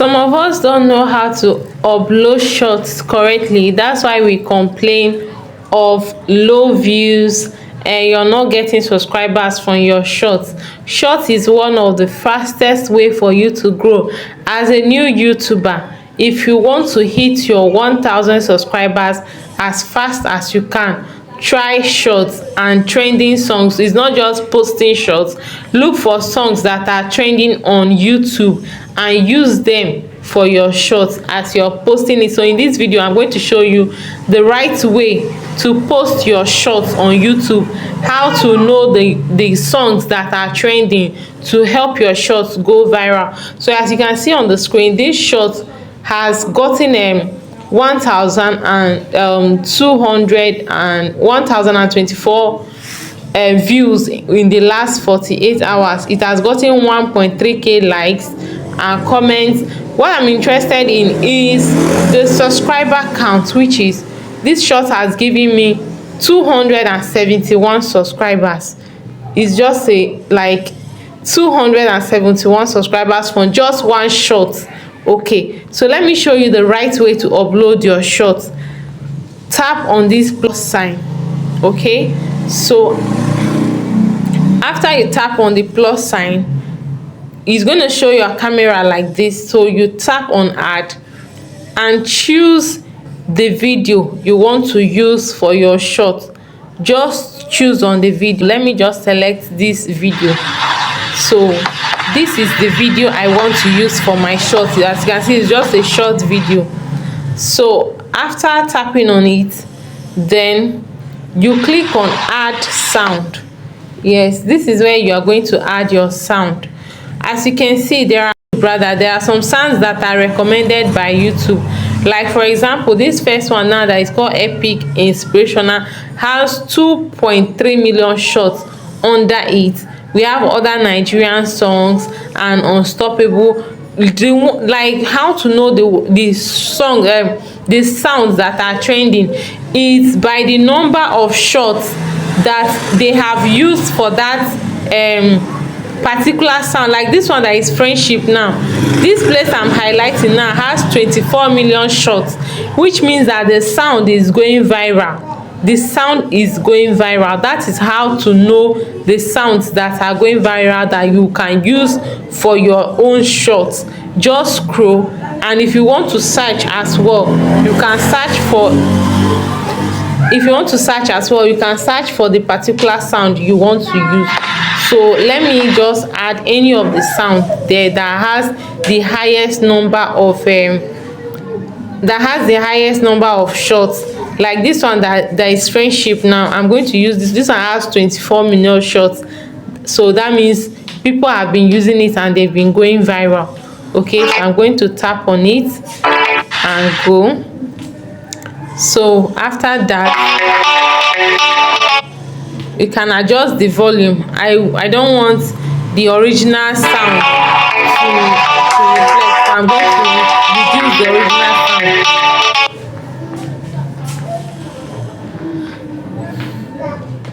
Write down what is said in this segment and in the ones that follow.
Some of us don't know how to upload shorts correctly. That's why we complain of low views and you're not getting subscribers from your shorts. Shorts is one of the fastest way for you to grow as a new YouTuber. If you want to hit your 1,000 subscribers as fast as you can, try shorts and trending songs. It's not just posting shorts. Look for songs that are trending on YouTube and use them for your shorts as you're posting it. So in this video, I'm going to show you the right way to post your shorts on YouTube, how to know the songs that are trending to help your shorts go viral. So as you can see on the screen, this short has gotten 1,224 views in the last 48 hours. It has gotten 1.3k likes and comments. What I'm interested in is the subscriber count, which is this short has given me 271 subscribers. It's just like 271 subscribers from just one short. Okay, so let me show you the right way to upload your short. Tap on this plus sign. Okay, so after you tap on the plus sign, it's going to show your camera like this. So you tap on add and choose the video you want to use for your short. Just choose on the video. Let me just select this video. So this is the video I want to use for my short. As you can see, it's just a short video. So after tapping on it, then you click on add sound. Yes, this is where you are going to add your sound. As you can see, there are some sounds that are recommended by YouTube. Like for example, this first one now that is called Epic Inspirational has 2.3 million shots under it. We have other Nigerian songs and Unstoppable. Like how to know the song, the sounds that are trending is by the number of shots that they have used for that particular sound. Like this one that is Friendship now, this place I'm highlighting now has 24 million shots, which means that the sound is going viral. The sound is going viral. That is how to know the sounds that are going viral that you can use for your own shorts. Just scroll, and if you want to search as well, you can search for the particular sound you want to use. So let me just add any of the sound there that has the highest number of shots. Like this one that is Friendship now, I'm going to use this one has 24 million shots. So that means people have been using it and they've been going viral. Okay, so I'm going to tap on it and go. So after that, you can adjust the volume. I don't want the original sound to reflect, so I'm going to reduce the original sound.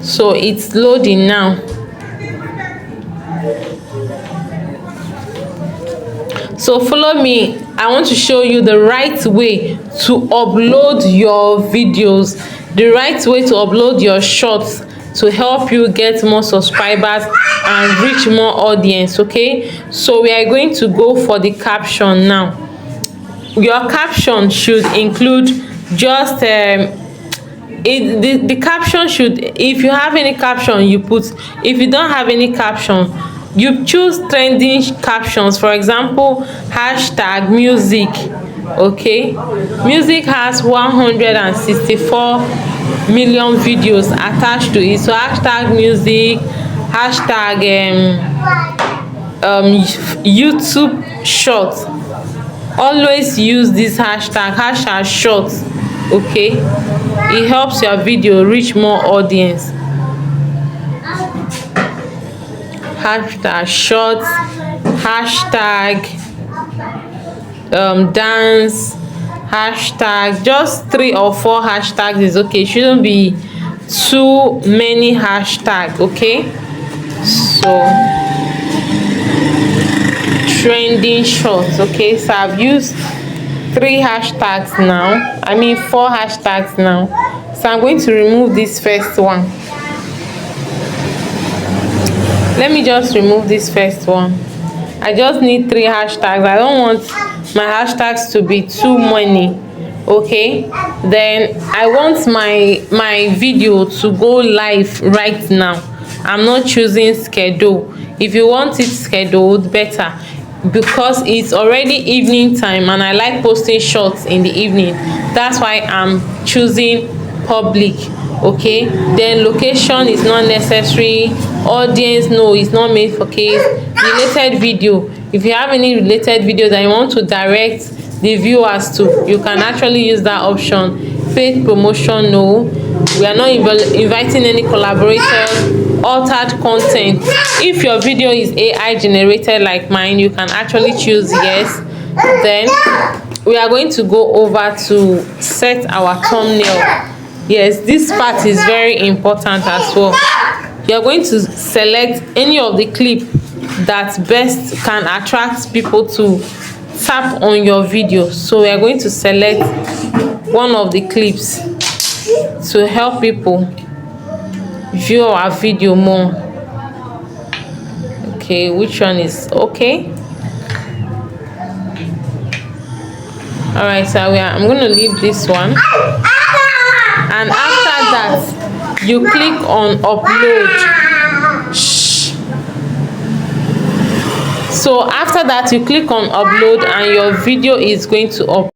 So it's loading now. So follow me. I want to show you the right way to upload your videos, the right way to upload your shorts to help you get more subscribers and reach more audience. Okay, so we are going to go for the caption now. Your caption should include just the caption should, if you have any caption you put. If you don't have any caption, you choose trending captions. For example, hashtag music. Okay, music has 164 million videos attached to it. So hashtag music, hashtag YouTube shorts. Always use this hashtag shorts. Okay, it helps your video reach more audience. Hashtag shorts, hashtag dance, hashtag, just 3 or 4 hashtags is okay. It shouldn't be too many hashtags. Okay, so trending shorts. Okay, so I've used 3 hashtags now, I mean 4 hashtags now. So I'm going to remove this first one. Let me just remove this first one. I just need 3 hashtags. I don't want my hashtags to be too many. Okay, then I want my video to go live right now. I'm not choosing schedule. If you want it scheduled, better, because it's already evening time and I like posting shorts in the evening. That's why I'm choosing public. Okay, then location is not necessary. Audience, no, it's not made for kids. Related video, if you have any related video that you want to direct the viewers to, you can actually use that option. Paid promotion, no, we are not inviting any collaborators. Altered content, if your video is AI generated like mine, you can actually choose yes. Then we are going to go over to set our thumbnail. Yes, this part is very important as well. You are going to select any of the clip that best can attract people to tap on your video. So we are going to select one of the clips to help people view our video more. Okay, which one is okay? All right, so I'm going to leave this one, and after that you click on upload. Shh. So after that you click on upload and your video is going to upload.